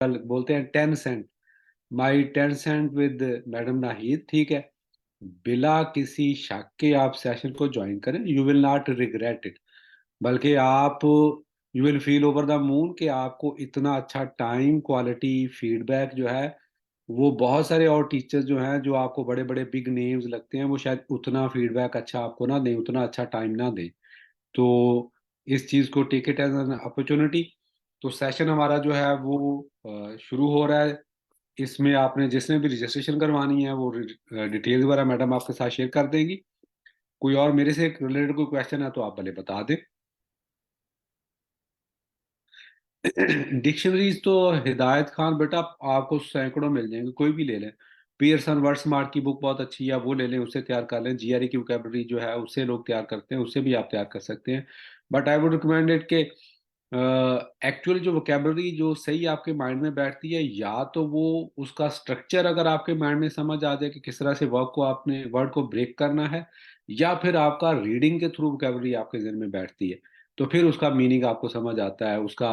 कल बोलते हैं 10 cent, my 10 cent with madam Nahid, ठीक है। बिला किसी शक के आप सेशन को ज्वाइन करें, you will not regret it. बल्कि आप, you will feel over the moon कि आपको इतना अच्छा टाइम, क्वालिटी फीडबैक जो है, वो बहुत सारे और टीचर्स जो हैं, जो आपको बड़े बड़े बिग नेम्स लगते हैं, वो शायद उतना फीडबैक अच्छा आपको ना दें, उतना अच्छा टाइम ना दें। तो इस चीज़ को take it as an opportunity. तो सेशन हमारा जो है वो शुरू हो रहा है। इसमें आपने जिसने भी रजिस्ट्रेशन करवानी है वो डिटेल्स वगैरह मैडम आपके साथ शेयर कर देंगी। कोई और मेरे से रिलेटेड कोई क्वेश्चन है तो आप भले बता दें। डिक्शनरीज तो हिदायत खान बेटा आपको सैकड़ों मिल जाएंगे, कोई भी ले लें। पियर्सन वर्ड स्मार्ट की बुक बहुत अच्छी है, वो ले लें, उससे तैयार कर लें। जीआरई की वोकेबलरी जो है उससे लोग तैयार करते हैं, उससे भी आप तैयार कर सकते हैं। But I would recommend it के एक्चुअल जो वोकेबलरी जो सही आपके माइंड में बैठती है, या तो वो उसका स्ट्रक्चर अगर आपके माइंड में समझ आ जाए कि किस तरह से वर्ड को आपने वर्ड को ब्रेक करना है, या फिर आपका रीडिंग के थ्रू वोकेबलरी आपके जहन में बैठती है, तो फिर उसका मीनिंग आपको समझ आता है। उसका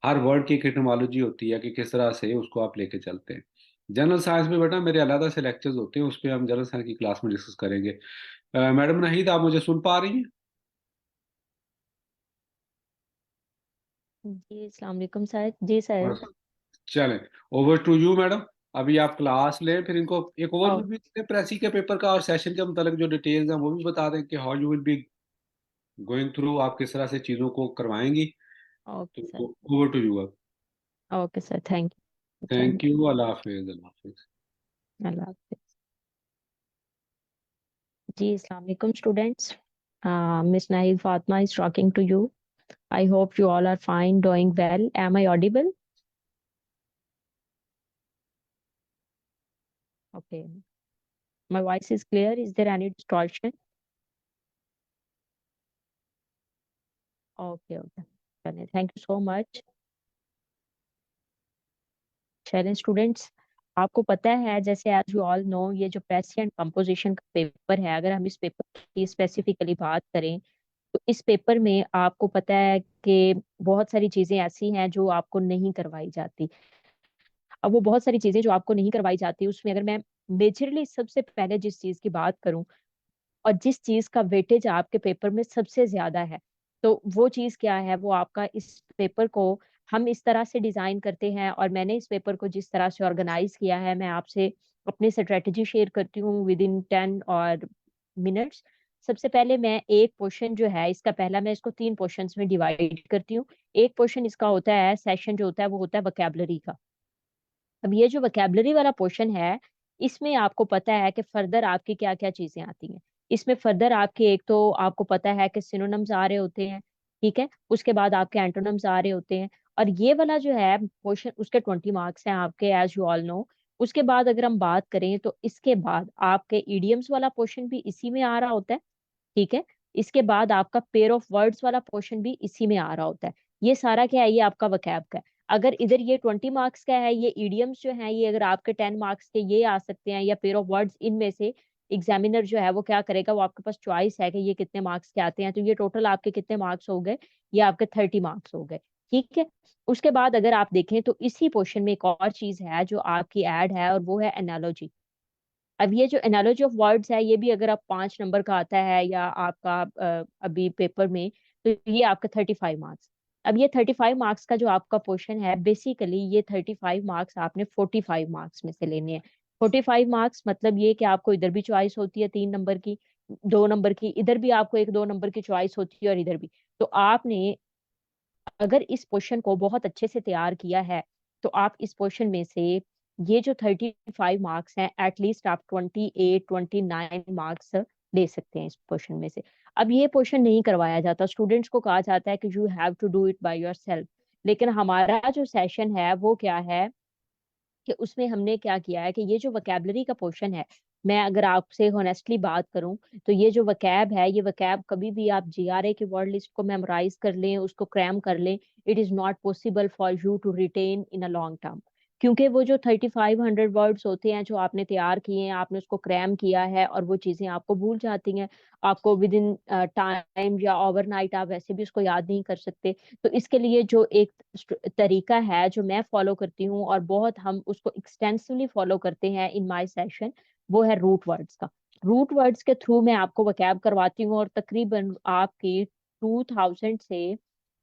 हर वर्ड की एक एटिमोलॉजी होती है कि किस तरह से उसको आप लेके चलते हैं। जनरल साइंस में बेटा मेरे अलग से लेक्चर्स होते हैं, उस पर हम जनरल साइंस की क्लास में डिस्कस करेंगे। मैडम नाहिद, आप मुझे सुन पा रही हैं? जी अस्सलाम वालेकुम सर। जी सर। बस, चलें, ओवर टू यू मैडम। अभी आप क्लास लें, फिर इनको एक ओवरव्यू ओ, भी दें प्रेसी के पेपर का, और सेशन के मतलब जो डिटेल्स हैं वो भी बता दें कि how you will be going through, आप किस तरह से चीज़ों को करवाएंगी। Okay sir. तो ओवर टू यू अब। Okay sir, thank you. Thank thank you, अल्लाह हाफिज, अल्लाह हाफिज। यू। अल्लाह हाफिज। जी अस्सलाम वालेकुम students. Miss Nahid Fatima is talking to you. I hope you all are fine, doing well. Am I audible? Okay. My voice is clear. Is there any distortion? Okay, okay. चलिए, thank you so much. चलें students, आपको पता है जैसे as you all know, ये जो प्रेसी and composition का paper है, अगर हम इस पेपर की स्पेसिफिकली बात करें तो इस पेपर में आपको पता है कि बहुत सारी चीजें ऐसी हैं जो आपको नहीं करवाई जाती। अब वो बहुत सारी चीजें जो आपको नहीं करवाई जाती, उसमें अगर मैं मेजरली सबसे पहले जिस चीज की बात करूं और जिस चीज का वेटेज आपके पेपर में सबसे ज्यादा है, तो वो चीज क्या है? वो आपका इस पेपर को हम इस तरह से डिजाइन करते हैं, और मैंने इस पेपर को जिस तरह से ऑर्गेनाइज किया है, मैं आपसे अपनी स्ट्रेटेजी शेयर करती हूँ विद इन 10 और मिनट्स। सबसे पहले मैं एक पोर्शन जो है इसका, पहला मैं इसको 3 पोर्शंस में डिवाइड करती हूँ। एक पोर्शन इसका होता है, सेशन जो होता है वो होता है वोकेबलरी का। अब ये जो वोकेबलरी वाला पोर्शन है, इसमें आपको पता है कि फर्दर आपकी क्या-क्या चीज़ें आती हैं। इसमें फर्दर आपके, एक तो आपको पता है कि सिनोनिम्स आ रहे होते हैं, ठीक है? उसके बाद आपके एंटोनिम्स आ रहे होते हैं, और ये वाला जो है पोर्शन, उसके 20 मार्क्स हैं आपके, एज़ यू ऑल नो। उसके बाद अगर हम बात करें तो इसके बाद आपके इडियम्स वाला पोर्शन भी इसी में आ रहा होता है, ठीक है? इसके बाद आपका पेयर ऑफ वर्ड्स वाला पोर्शन भी इसी में आ रहा होता है। ये सारा क्या है? ये आपका वोकैब का है। अगर इधर ये 20 मार्क्स का है, ये इडियम्स जो हैं, ये अगर आपके 10 मार्क्स के ये आ सकते हैं, या पेयर ऑफ वर्ड्स, इनमें से एग्जामिनर जो है वो क्या करेगा, वो आपके पास चॉइस है कि ये कितने मार्क्स के आते हैं, तो ये टोटल आपके कितने मार्क्स हो गए? ये आपके 30 मार्क्स हो गए, ठीक है? उसके बाद अगर आप देखें तो इसी पोर्शन में एक और चीज़ है जो आपकी ऐड है, और वो है एनालॉजी। अब ये जो एनालॉजी ऑफ वर्ड्स है, ये भी अगर आप 5 नंबर का आता है, या आपका अभी पेपर में, तो ये आपका 35 मार्क्स। अब ये 35 मार्क्स का जो आपका पोर्शन है, बेसिकली ये 35 मार्क्स आपने 45 मार्क्स में से लेने हैं। 45 मार्क्स मतलब ये कि आपको इधर भी चॉइस होती है 3 नंबर की, 2 नंबर की, इधर भी आपको 1-2 नंबर की चॉइस होती है, और इधर भी। तो आपने अगर इस पोर्शन को बहुत अच्छे से तैयार किया है, तो आप इस पोर्शन में से ये जो 35 मार्क्स हैं, एटलीस्ट आप 28, 29 मार्क्स ले सकते हैं इस पोर्शन में से। अब ये पोर्शन नहीं करवाया जाता, स्टूडेंट्स को कहा जाता है कि you have to do it by yourself. लेकिन हमारा जो सेशन है वो क्या है कि उसमें हमने क्या किया है कि ये जो वोकैबुलरी का पोर्शन है, मैं अगर आपसे होनेस्टली बात करूं, तो ये जो वोकैब है, ये वोकैब कभी भी आप जीआरए की वर्ड लिस्ट को मेमोराइज कर लें, उसको क्रैम कर लें, it is not possible for you to retain in a long term. क्योंकि वो जो 3500 वर्ड्स होते हैं जो आपने तैयार किए हैं, आपने उसको क्रैम किया है और वो चीजें आपको भूल जाती हैं। आपको विद इन टाइम या ओवरनाइट आप वैसे भी उसको याद नहीं कर सकते। तो इसके लिए जो एक तरीका है जो मैं फॉलो करती हूँ और बहुत हम उसको एक्सटेंसिवली फॉलो करते हैं इन माय सेशन, वो है रूट वर्ड्स का। रूट वर्ड्स के थ्रू मैं आपको वकैब करवाती हूँ और तकरीबन आपकी 2000 से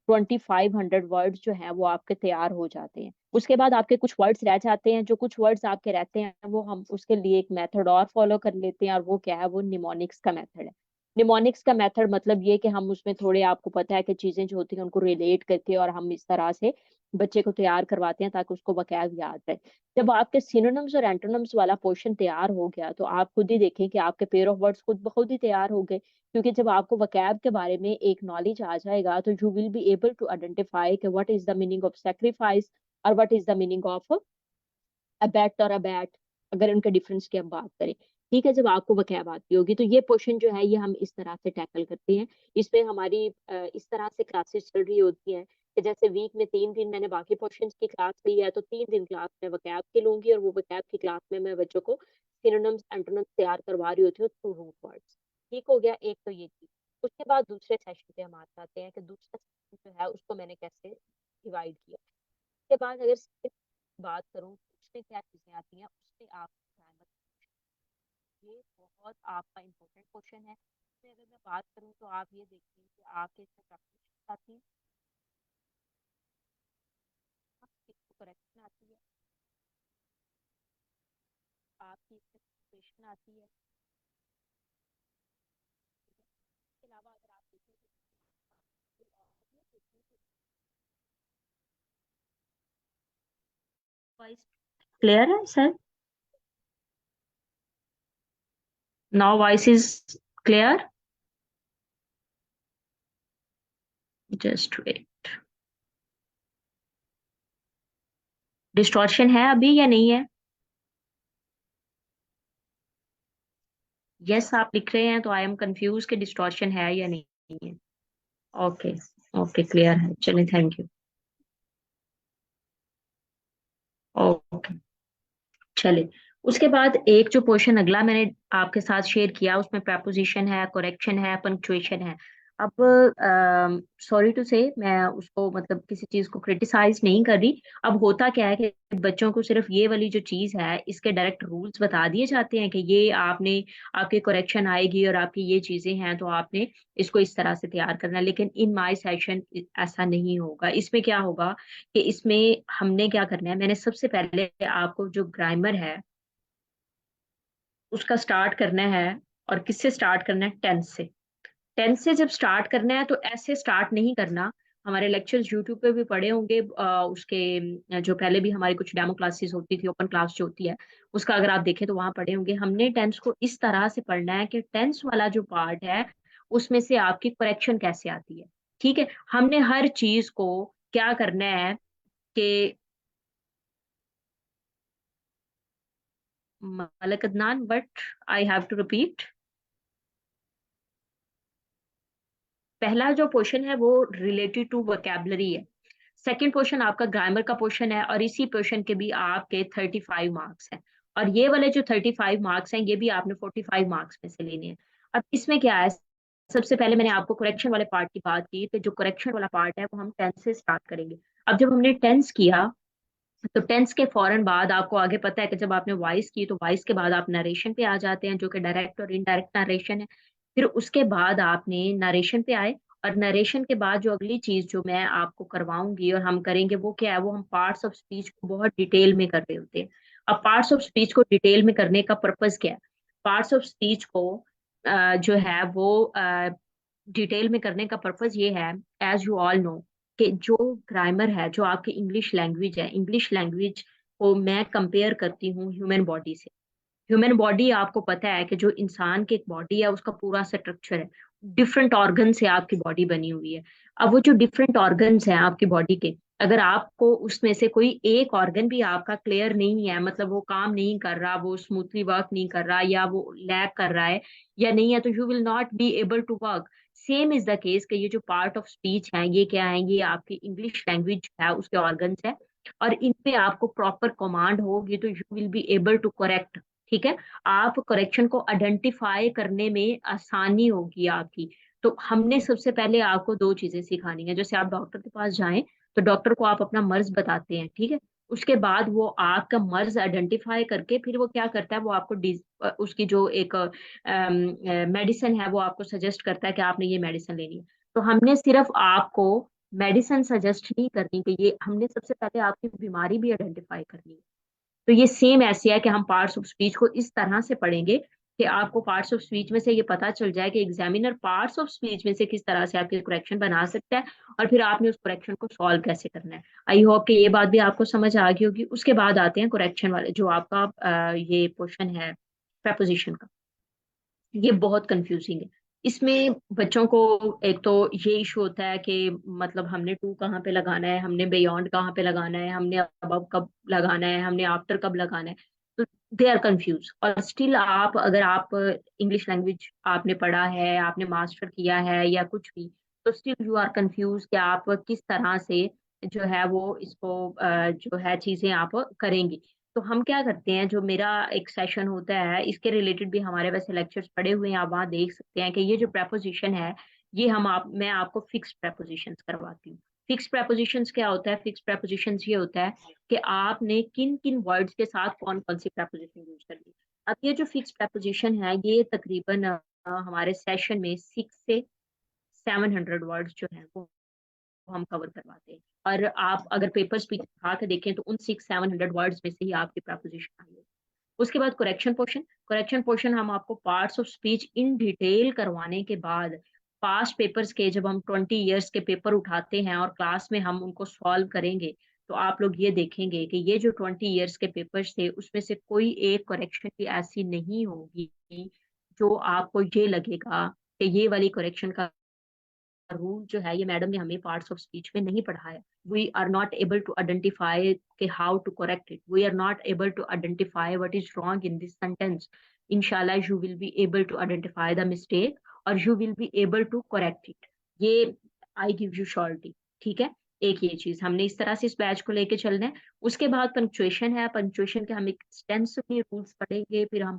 2500 वर्ड्स जो हैं वो आपके तैयार हो जाते हैं। उसके बाद आपके कुछ वर्ड्स रह जाते हैं, जो कुछ वर्ड्स आपके रहते हैं वो हम उसके लिए एक मेथड और फॉलो कर लेते हैं, और वो क्या है, वो निमोनिक्स का मेथड है। निमोनिक्स का मेथड मतलब ये कि हम उसमें थोड़े, आपको पता है कि चीजें जो होती हैं उनको रिलेट करके और हम इस तरह से बच्चे को तैयार करवाते हैं ताकि उसको वकैब याद रहे। जब आपके सिनोनिम्स और एंटोनिम्स वाला पोर्शन तैयार हो गया तो आप खुद ही देखें कि आपके पेयर ऑफ वर्ड्स खुद ब खुद ही तैयार हो गए। क्योंकि जब आपको वकैब के बारे में एक नॉलेज आ जाएगा तो you will be able to identify कि what is the meaning of sacrifice और what is the meaning of abet और अबैट, अगर उनके डिफरेंस की हम बात करें। ठीक है, जब आपको वकैब आती होगी तो ये पोर्शन जो है ये हम इस तरह से टैकल करते हैं। इसमें हमारी इस तरह से क्लासेस चल रही होती हैं कि जैसे वीक में 3 दिन मैंने बाकी पोर्शन की क्लास ली है, तो 3 दिन क्लास में वकैब की लूंगी और वो वकैब की क्लास में मैं बच्चों को सिनोनिम्स एंटोनिम्स तैयार करवा रही होती हूँ थ्रू रूट वर्ड्स। ठीक हो गया, एक तो ये चीज। उसके बाद दूसरे सेशन पे हम आ जाते हैं कि दूसरा सेशन जो है उसको मैंने कैसे डिवाइड किया। उसके बाद अगर बात करूं तो उसमें क्या चीजें आती हैं, उसमें आप grammar, ये बहुत आपका इम्पोर्टेंट क्वेश्चन है। इसमें अगर मैं बात करूं तो आप ये देखिए कि आपके इसमें प्रैक्टिस आती है, आपकी करेक्शन आती है, आपकी इसमें सिचुएशन आती है। इसके अलावा अगर आप देखें वॉइस क्लियर है sir? Now voice is clear? Just wait. Distortion है अभी या नहीं है? यस आप लिख रहे हैं तो आई एम कंफ्यूज कि डिस्टॉर्शन है या नहीं है। ओके, ओके क्लियर है, चलिए थैंक यू। ओके, चले। उसके बाद एक जो पोर्शन अगला मैंने आपके साथ शेयर किया उसमें प्रपोजिशन है, करेक्शन है, पंक्चुएशन है। अब सॉरी टू से मैं उसको मतलब किसी चीज को क्रिटिसाइज नहीं कर रही। अब होता क्या है कि बच्चों को सिर्फ ये वाली जो चीज है इसके डायरेक्ट रूल्स बता दिए जाते हैं कि ये आपने, आपके करेक्शन आएगी और आपकी ये चीजें हैं तो आपने इसको इस तरह से तैयार करना है। लेकिन इन माय सेशन ऐसा नहीं होगा। इसमें क्या होगा कि इसमें हमने क्या करना है, मैंने सबसे पहले आपको जो ग्रामर है उसका स्टार्ट करना है। और किससे स्टार्ट करना है? टेंस से। टेंस से जब स्टार्ट करना है तो ऐसे स्टार्ट नहीं करना। हमारे लेक्चर्स यूट्यूब पे भी पड़े होंगे, उसके जो पहले भी हमारी कुछ डेमो क्लासेस होती थी, ओपन क्लास जो होती है उसका अगर आप देखें तो वहां पढ़े होंगे। हमने टेंस को इस तरह से पढ़ना है कि टेंस वाला जो पार्ट है उसमें से आपकी करेक्शन कैसे आती है। ठीक है, हमने हर चीज को क्या करना है कि Malik Adnan, but I have to repeat. पहला जो पोर्शन है वो रिलेटेड टू वोकैबलरी है। सेकंड पोर्शन आपका ग्रामर का पोर्शन है और इसी पोर्शन के भी आपके 35 मार्क्स हैं। और ये वाले जो 35 मार्क्स हैं ये भी आपने 45 मार्क्स में से लेने हैं। अब इसमें क्या है, सबसे पहले मैंने आपको करेक्शन वाले पार्ट की बात की, तो जो करेक्शन वाला पार्ट है वो हम टेंस से स्टार्ट करेंगे। अब जब हमने टेंस किया तो टेंस के फौरन बाद आपको आगे पता है कि जब आपने वॉइस की तो वॉइस के बाद आप नरेशन पे आ जाते हैं जो कि डायरेक्ट और इनडायरेक्ट नरेशन है। फिर उसके बाद आपने नरेशन पे आए, और नरेशन के बाद जो अगली चीज जो मैं आपको करवाऊंगी और हम करेंगे वो क्या है, वो हम पार्ट्स ऑफ स्पीच को बहुत डिटेल में कर रहे होते हैं। अब पार्ट्स ऑफ स्पीच को डिटेल में करने का पर्पज क्या है? पार्ट्स ऑफ स्पीच को जो है वो डिटेल में करने का पर्पज ये है, एज यू ऑल नो, कि जो ग्रामर है, जो आपकी इंग्लिश लैंग्वेज है, इंग्लिश लैंग्वेज को मैं कंपेयर करती हूँ ह्यूमन बॉडी से। ह्यूमन बॉडी आपको पता है कि जो इंसान की एक बॉडी है उसका पूरा स्ट्रक्चर है, डिफरेंट ऑर्गन से आपकी बॉडी बनी हुई है। अब वो जो डिफरेंट ऑर्गन्स हैं आपकी बॉडी के, अगर आपको उसमें से कोई एक ऑर्गन भी आपका क्लियर नहीं है, मतलब वो काम नहीं कर रहा, वो स्मूथली वर्क नहीं कर रहा, या वो लैग कर रहा है या नहीं है, तो you will not be able to work. Same is the case कि ये जो पार्ट ऑफ स्पीच है ये क्या है, ये आपकी इंग्लिश लैंग्वेज है उसके ऑर्गन्स है। और इन पे आपको प्रॉपर कमांड होगी तो you will be able to correct. ठीक है, आप करेक्शन को आइडेंटिफाई करने में आसानी होगी आपकी। तो हमने सबसे पहले आपको दो चीजें सिखानी है। जैसे आप डॉक्टर के पास जाएं तो डॉक्टर को आप अपना मर्ज बताते हैं, ठीक है, उसके बाद वो आपका मर्ज आइडेंटिफाई करके फिर वो क्या करता है, वो आपको उसकी जो एक मेडिसिन है वो आपको सजेस्ट करता है कि आपने ये मेडिसिन लेनी है। तो हमने सिर्फ आपको मेडिसिन सजेस्ट नहीं करनी कि ये, हमने सबसे पहले आपकी बीमारी भी आइडेंटिफाई करनी है। तो ये सेम ऐसे है कि हम पार्ट्स ऑफ स्पीच को इस तरह से पढ़ेंगे कि आपको पार्ट्स ऑफ स्पीच में से ये पता चल जाए कि एग्जामिनर पार्ट्स ऑफ स्पीच में से किस तरह से आपके करेक्शन बना सकता है और फिर आपने उस करेक्शन को सॉल्व कैसे करना है। आई होप कि ये बात भी आपको समझ आ गई होगी। उसके बाद आते हैं करेक्शन वाले जो आपका ये पोर्शन है प्रपोजिशन का। ये बहुत कंफ्यूजिंग है। इसमें बच्चों को एक तो ये इशू होता है कि मतलब हमने टू कहाँ पे लगाना है, हमने बियॉन्ड कहाँ पे लगाना है, हमने अबव कब लगाना है, हमने आफ्टर कब लगाना है। तो दे आर कंफ्यूज। और स्टिल आप, अगर आप इंग्लिश लैंग्वेज आपने पढ़ा है, आपने मास्टर किया है या कुछ भी, तो स्टिल यू आर कंफ्यूज कि आप किस तरह से जो है वो इसको जो है चीजें आप करेंगी। तो हम क्या करते हैं, जो मेरा एक सेशन होता है इसके रिलेटेड भी हमारे वैसे लेक्चर्स पड़े हुए हैं, आप वहाँ देख सकते हैं कि ये जो preposition है, ये मैं आपको फिक्स prepositions करवाती हूँ। फिक्स prepositions क्या होता है? फिक्स prepositions ये होता है कि आपने किन किन वर्ड्स के साथ कौन कौन सी preposition यूज करनी है। अब ये जो फिक्स preposition है ये तकरीबन हमारे सेशन में 600 से 700 वर्ड्स जो है वो हम कवर करवाते हैं। और आप अगर पेपर स्पीच उठा के देखें तो उन 600-700 वर्ड्स में से ही आपकी प्रपोजिशन आई है। उसके बाद करेक्शन पोर्शन। करेक्शन पोर्शन हम आपको parts of speech in detail करवाने के बाद पास्ट पेपर्स के, जब हम 20 ईयर्स के पेपर उठाते हैं और क्लास में हम उनको सॉल्व करेंगे, तो आप लोग ये देखेंगे कि ये जो 20 ईयर्स के पेपर्स थे उसमें से कोई एक करेक्शन भी ऐसी नहीं होगी जो आपको ये लगेगा कि ये वाली करेक्शन का रूल जो है ये मैडम ने हमें पार्ट्स ऑफ स्पीच में नहीं पढ़ाया। We are not able to identify के how to correct it, we are not able to identify what is wrong in this sentence. इंशाल्लाह you will be able to identify the mistake और you will be able to correct it. ये I give you surety. ठीक है, एक ये चीज हमने इस तरह से इस बैच को लेके चलना है। उसके बाद पंक्चुएशन है। पंक्चुएशन के हम एक्सटेंसिवली रूल्स पढ़ेंगे, फिर हम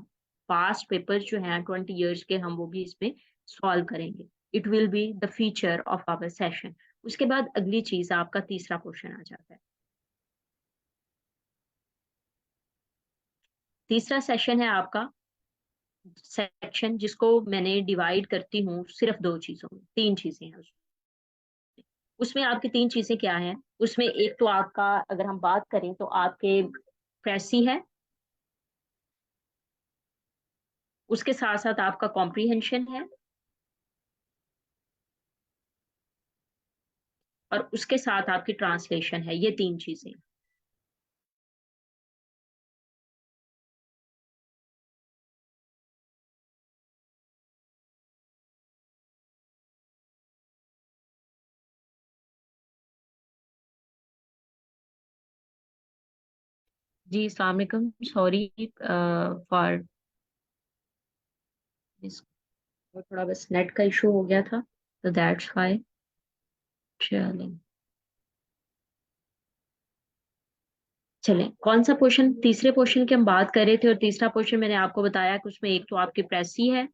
पास्ट पेपर्स जो हैं 20 ईयर्स के हम वो भी इसमें सॉल्व करेंगे। It will be the feature of our session. उसके बाद अगली चीज आपका तीसरा क्वेश्चन आ जाता है। तीसरा सेशन है आपका सेक्शन जिसको मैंने डिवाइड करती हूँ सिर्फ दो चीजों में, तीन चीजें हैं उसमें। उसमें आपकी तीन चीजें क्या हैं? उसमें एक तो आपका, अगर हम बात करें तो आपके प्रेसी है, उसके साथ साथ आपका कॉम्प्रीहेंशन है, और उसके साथ आपकी ट्रांसलेशन है। ये तीन चीजें। जी अस्सलाम वालेकुम, सॉरी फॉर दिस, थोड़ा बस नेट का इशू हो गया था, तो दैट्स वाई। चलें, चलें, कौन सा पोर्शन, तीसरे पोर्शन की हम बात कर रहे थे, और तीसरा पोर्शन मैंने आपको बताया कि उसमें एक तो आपकी प्रेसी है,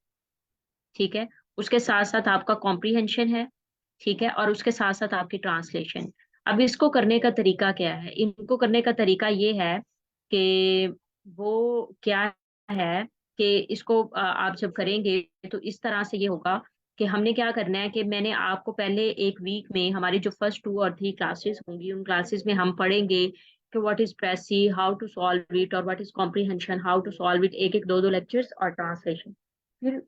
ठीक है, उसके साथ साथ आपका कॉम्प्रीहेंशन है, ठीक है, और उसके साथ साथ आपकी ट्रांसलेशन। अब इसको करने का तरीका क्या है? इनको करने का तरीका ये है कि वो क्या है कि इसको आप जब करेंगे तो इस तरह से ये होगा कि हमने क्या करना है कि मैंने आपको पहले एक वीक में हमारी जो फर्स्ट 2 और 3 क्लासेस होंगी उन क्लासेस में हम पढ़ेंगे कि what is precis, how to solve it, और what is comprehension, how to solve it, एक एक दो दो लेक्चर्स और ट्रांसलेशन। फिर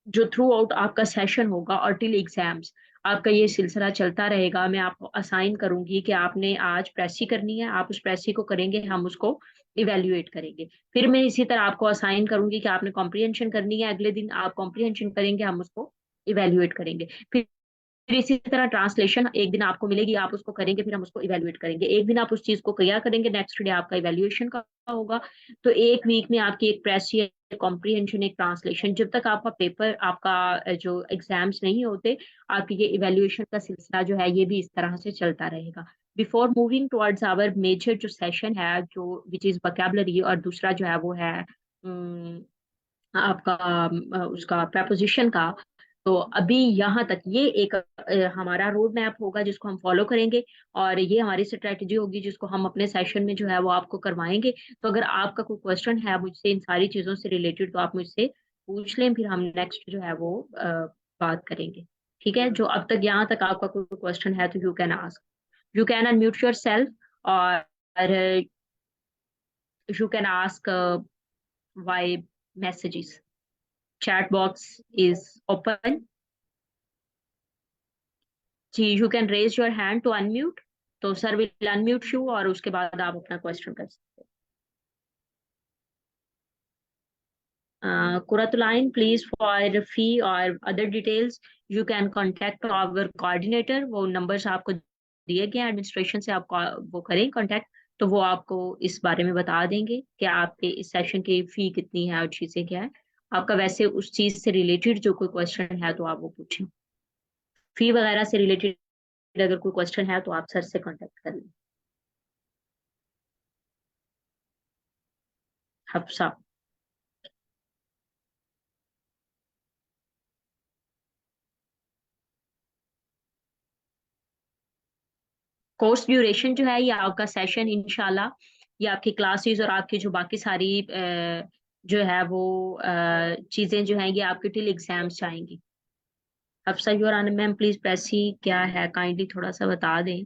जो थ्रू आउट आपका सेशन होगा और टिल एग्जाम्स आपका ये सिलसिला चलता रहेगा। मैं आपको असाइन करूंगी कि आपने आज प्रेसी करनी है, आप उस प्रेसी को करेंगे, हम उसको इवेल्युएट करेंगे। फिर मैं इसी तरह आपको असाइन करूंगी कि आपने कॉम्प्रीहेंशन करनी है, अगले दिन आप कॉम्प्रीहेंशन करेंगे, हम उसको इवेल्युएट करेंगे। फिर इसी तरह ट्रांसलेशन एक दिन आपको मिलेगी, आप उसको करेंगे, फिर हम उसको इवेल्युएट करेंगे। एक दिन आप उस चीज को क्लियर करेंगे, नेक्स्ट डे आपका इवेल्युएशन का होगा। तो एक वीक में आपकी एक प्रेस, कॉम्प्रीहेंशन, एक ट्रांसलेशन, जब तक आपका पेपर, आपका जो एग्जाम्स नहीं होते, आपकी ये इवेल्युएशन का सिलसिला जो है ये भी इस तरह से चलता रहेगा। Before moving towards our major जो सेशन है, जो विच इज वोकैबुलरी, और दूसरा जो है वो है आपका उसका प्रपोजिशन का। तो अभी यहाँ तक ये एक हमारा रोड मैप होगा जिसको हम फॉलो करेंगे, और ये हमारी स्ट्रेटजी होगी जिसको हम अपने सेशन में जो है वो आपको करवाएंगे। तो अगर आपका कोई क्वेश्चन है मुझसे इन सारी चीजों से रिलेटेड, तो आप मुझसे पूछ लें, फिर हम नेक्स्ट जो है वो बात करेंगे। ठीक है, जो अब तक यहाँ तक आपका कोई क्वेश्चन है तो you can ask, you can unmute yourself, और you can ask via messages, chat box is open जी। You can raise your hand to unmute, तो सर विल अनम्यूट यू और उसके बाद आप अपना क्वेश्चन कर सकते हैं। कुरतुलाइन, प्लीज फॉर फी और other details you can contact our coordinator. वो नंबर्स आपको दिए गए एडमिनिस्ट्रेशन से, आपको वो करें कांटेक्ट, तो वो आपको इस बारे में बता देंगे कि आपके इस सेशन की फी कितनी है और चीजें क्या है। आपका वैसे उस चीज से रिलेटेड जो कोई क्वेश्चन है तो आप वो पूछें। फी वगैरह से रिलेटेड अगर कोई क्वेश्चन है तो आप सर से कांटेक्ट कर लें। हफ्सा। कोर्स ड्यूरेशन जो है, ये आपका सेशन इंशाल्लाह, ये आपकी क्लासेस और आपकी जो बाकी सारी जो है वो चीजें जो हैं ये आपके टिल एग्जाम्स आएंगी। हफ्सा योर आन मैम प्लीज प्रेसी क्या है, काइंडली थोड़ा सा बता दें।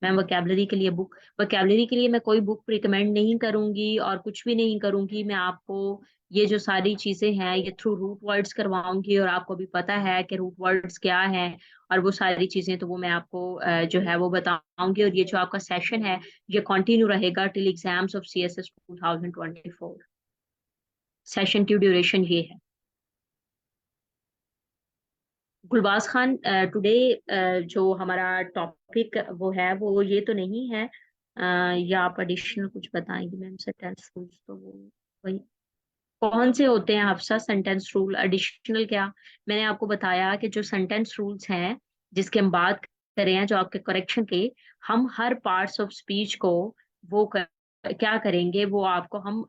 मैम वोकेबलरी के लिए बुक, वोकेबलरी के लिए मैं कोई बुक रिकमेंड नहीं करूंगी और कुछ भी नहीं करूंगी। मैं आपको ये जो सारी चीजें हैं ये थ्रू रूट वर्ड्स करवाऊंगी, और आपको भी पता है कि रूट वर्ड्स क्या है, और वो सारी चीजें तो वो मैं आपको जो है वो बताऊंगी। और ये जो आपका सेशन है ये कंटिन्यू रहेगा till exams of CSS 2024। Session की ड्यूरेशन ये है। गुलबाज खान, टुडे जो हमारा टॉपिक वो है वो ये तो नहीं है, या आप एडिशनल कुछ बताएंगे मैम? सेंटेंस रूल्स तो वो वही कौन से होते हैं हफ्सा? सेंटेंस रूल एडिशनल क्या? मैंने आपको बताया कि जो सेंटेंस रूल्स हैं जिसकी हम बात कर रहे हैं, जो आपके करेक्शन के, हम हर पार्ट्स ऑफ स्पीच को वो क्या करेंगे, वो आपको हम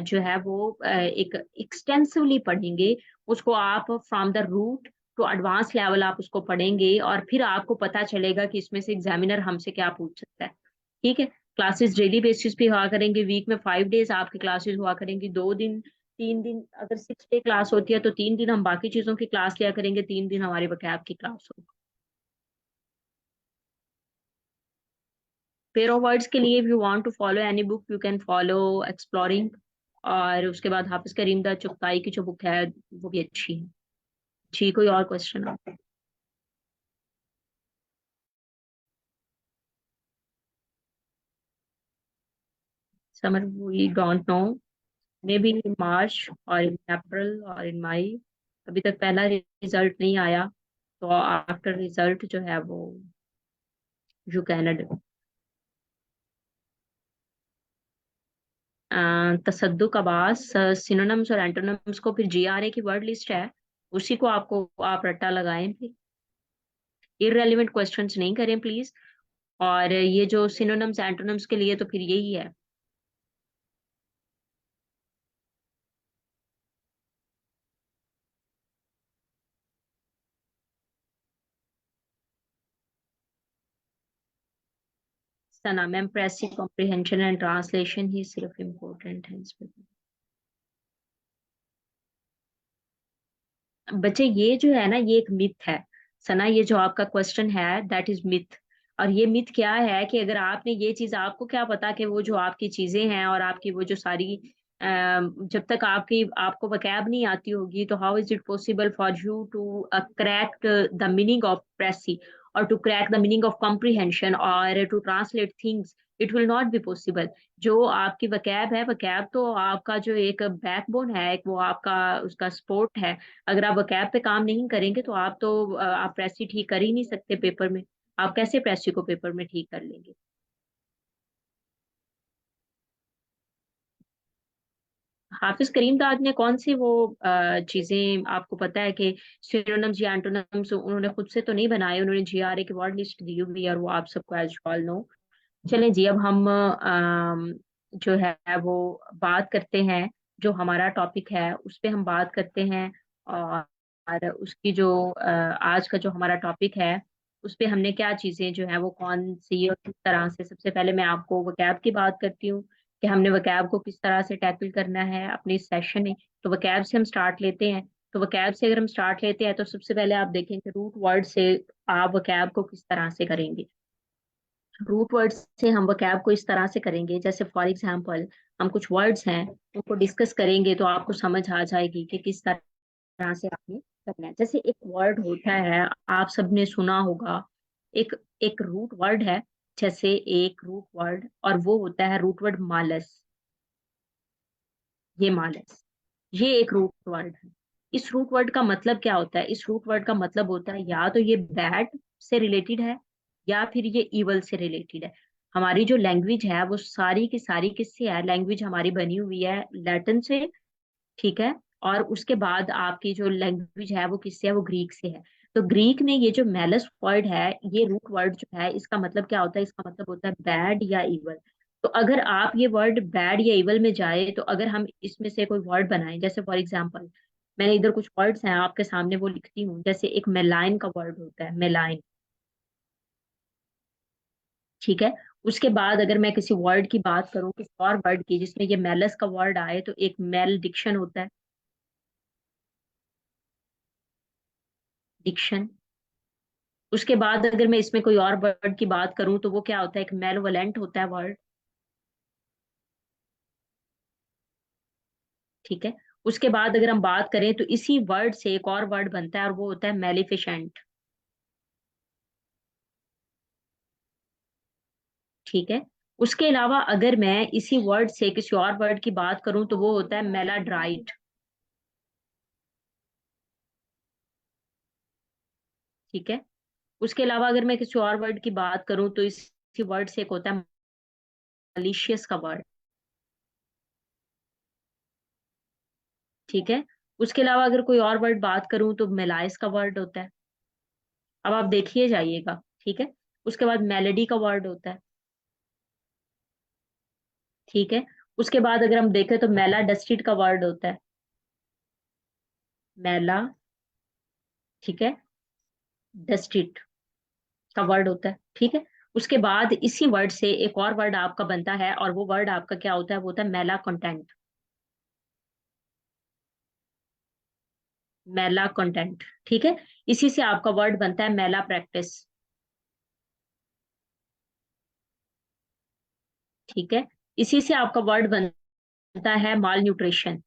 जो है वो एक एक्सटेंसिवली पढ़ेंगे। उसको आप from the root to advance level आप उसको पढ़ेंगे, और फिर आपको पता चलेगा कि इसमें से एग्जामिनर हमसे क्या पूछ सकता है। ठीक है, क्लासेस डेली बेसिस पे हुआ करेंगे, वीक में 5 डेज आपकी क्लासेस हुआ करेंगी। 2 दिन, 3 दिन, अगर 6 डे क्लास होती है तो 3 दिन हम बाकी चीजों की क्लास लिया करेंगे, 3 दिन हमारी वकैब की क्लास होगी। पेयर ऑफ वर्ड्स के लिए, if you want to follow any book you can follow exploring, और उसके बाद हाफिज करीम दा चुगताई की जो बुक है वो भी अच्छी है। जी, कोई और क्वेश्चन आप? Summer, we don't know, maybe in March और इन अप्रैल और इन मई। अभी तक पहला रिजल्ट नहीं आया, तो आफ्टर रिजल्ट जो है वो you can. Tasadduq Abbas, synonyms और एंटोनिम्स को फिर GRA की वर्ड लिस्ट है, उसी को आपको आप रट्टा लगाएं प्लीज। इररेलेवेंट क्वेश्चंस नहीं करें प्लीज। और ये जो सिनोनिम्स एंटोनिम्स के लिए तो फिर यही है। सना मैम, प्रेसिव कॉम्प्रिहेंशन एंड ट्रांसलेशन ही सिर्फ इम्पोर्टेंट है इसमें। बच्चे ये जो है ना ये एक मिथ है। सना, ये जो आपका क्वेश्चन है दैट इज मिथ। और ये मिथ क्या है कि अगर आपने ये चीज, आपको क्या पता कि वो जो आपकी चीजें हैं और आपकी वो जो सारी जब तक आपको वकैब नहीं आती होगी, तो how is it possible for you to crack the meaning of precis, और to crack the meaning of comprehension, और to translate things? It will not be possible. जो आपकी वकैब है, वकैब तो आपका जो एक बैकबोन है, एक वो आपका उसका सपोर्ट है। अगर आप वकैब पे काम नहीं करेंगे तो आप प्रेसी ठीक कर ही नहीं सकते पेपर में। आप कैसे प्रेसी को पेपर में ठीक कर लेंगे? हाफिज करीम दाद ने कौन सी वो चीजें, आपको पता है कि सिनोनिम्स या एंटोनिम्स उन्होंने खुद से तो नहीं बनाए, उन्होंने GRA की वर्ड लिस्ट दी हुई है, और वो आप सबको एज ऑल नो। चलें जी, अब हम जो है वो बात करते हैं, जो हमारा टॉपिक है उस पे हम बात करते हैं। और उसकी जो आज का जो हमारा टॉपिक है उस पे हमने क्या चीज़ें जो है वो कौन सी और किस तरह से, सबसे पहले मैं आपको वकैब की बात करती हूँ कि हमने वकैब को किस तरह से टैकल करना है अपने इस सेशन में। तो वकैब से हम स्टार्ट लेते हैं। तो वकैब से अगर हम स्टार्ट लेते हैं तो सबसे पहले आप देखेंगे रूट वर्ड से आप वकैब को किस तरह से करेंगे। रूट वर्ड्स से हम वोकैब को इस तरह से करेंगे, जैसे फॉर एग्जांपल हम कुछ वर्ड्स हैं उनको डिस्कस करेंगे तो आपको समझ आ जाएगी कि किस तरह से आपने करना है। जैसे एक वर्ड होता है, आप सबने सुना होगा, एक एक रूट वर्ड है, जैसे एक रूट वर्ड, और वो होता है रूट वर्ड मालस। ये मालस, ये एक रूट वर्ड है। इस रूट वर्ड का मतलब क्या होता है? इस रूट वर्ड का मतलब होता है या तो ये बैड से रिलेटेड है या फिर ये इवल से रिलेटेड है। हमारी जो लैंग्वेज है वो सारी की सारी किससे है? लैंग्वेज हमारी बनी हुई है लैटिन से, ठीक है। और उसके बाद आपकी जो लैंग्वेज है वो किससे है? वो ग्रीक से है। तो ग्रीक में ये जो मेलस वर्ड है, ये रूट वर्ड जो है, इसका मतलब क्या होता है? इसका मतलब होता है बैड या इवल। तो अगर आप ये वर्ड बैड या इवल में जाए, तो अगर हम इसमें से कोई वर्ड बनाएं, जैसे फॉर एग्जांपल मैंने इधर कुछ वर्ड्स हैं आपके सामने, वो लिखती हूँ। जैसे एक मेलाइन का वर्ड होता है, मेलाइन, ठीक है। उसके बाद अगर मैं किसी वर्ड की बात करूं, किसी और वर्ड की जिसमें ये मेलस का वर्ड आए, तो एक मेल डिक्शन होता है, डिक्शन। उसके बाद अगर मैं इसमें कोई और वर्ड की बात करूं तो वो क्या होता है? एक मेलवोलेंट होता है वर्ड, ठीक है। उसके बाद अगर हम बात करें तो इसी वर्ड से एक और वर्ड बनता है और वो होता है मेलिफिशेंट, ठीक है। उसके अलावा अगर मैं इसी वर्ड से किसी और वर्ड की बात करूं तो वो होता है मेलाड्राइट, ठीक है। उसके अलावा अगर मैं किसी और वर्ड की बात करूं तो इसी वर्ड से एक होता है मलिशियस का वर्ड, ठीक है। उसके अलावा अगर कोई और वर्ड बात करूं तो मेलाइस का वर्ड होता है। अब आप देखिए जाइएगा, ठीक है। उसके बाद मेलेडी का वर्ड होता है, ठीक है। उसके बाद अगर हम देखें तो मेला डस्टिड का वर्ड होता है, मेला, ठीक है, डस्टिड का वर्ड होता है, ठीक है। उसके बाद इसी वर्ड से एक और वर्ड आपका बनता है और वो वर्ड आपका क्या होता है? वो होता है मेला कंटेंट, मेला कंटेंट, ठीक है। इसी से आपका वर्ड बनता है मेला प्रैक्टिस, ठीक है। इसी से आपका वर्ड बनता है माल न्यूट्रिशन।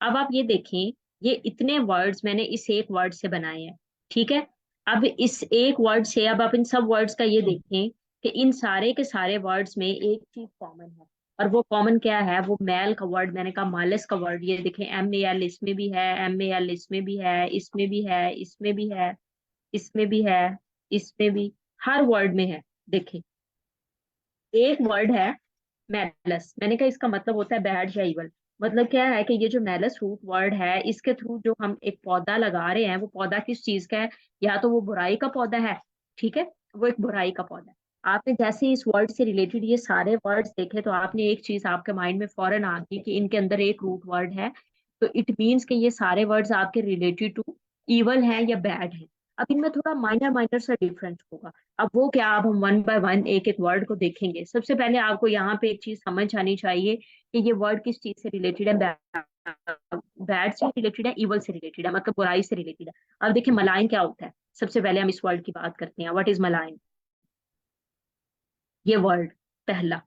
अब आप ये देखें, ये इतने वर्ड्स मैंने इस एक वर्ड से बनाए हैं, ठीक है। अब इस एक वर्ड से, अब आप इन सब वर्ड्स का ये देखें कि इन सारे के सारे वर्ड्स में एक चीज कॉमन है। और वो कॉमन क्या है? वो मैल का वर्ड, मैंने कहा मालस का वर्ड। ये देखें, एम ए एल इसमें भी है, एम ए एल इसमें भी है, इसमें भी है, इसमें भी है, इसमें भी है, इसमें भी, हर वर्ड में है। देखें, एक वर्ड है मैलस, मैंने कहा इसका मतलब होता है बैड या इवल। मतलब क्या है कि ये जो मैलस रूट वर्ड है, इसके थ्रू जो हम एक पौधा लगा रहे हैं, वो पौधा किस चीज का है? या तो वो बुराई का पौधा है, ठीक है, वो एक बुराई का पौधा है। आपने जैसे ही इस वर्ड से रिलेटेड ये सारे वर्ड्स देखे तो आपने एक चीज आपके माइंड में फौरन आ गई कि इनके अंदर एक रूट वर्ड है। तो इट मीन्स कि ये सारे वर्ड्स आपके रिलेटेड टू इवल है या बैड है। अब इनमें थोड़ा माइनर माइनर सा डिफरेंस होगा। अब वो क्या, अब हम वन बाय वन एक एक वर्ड को देखेंगे। सबसे पहले आपको यहाँ पे एक चीज समझ आनी चाहिए कि ये वर्ड किस चीज से रिलेटेड है। बैड से रिलेटेड है, इवल से रिलेटेड है, मतलब बुराई से रिलेटेड है। अब देखिए मलाइन क्या होता है। सबसे पहले हम इस वर्ड की बात करते हैं, व्हाट इज मलाइन। ये वर्ड पहला,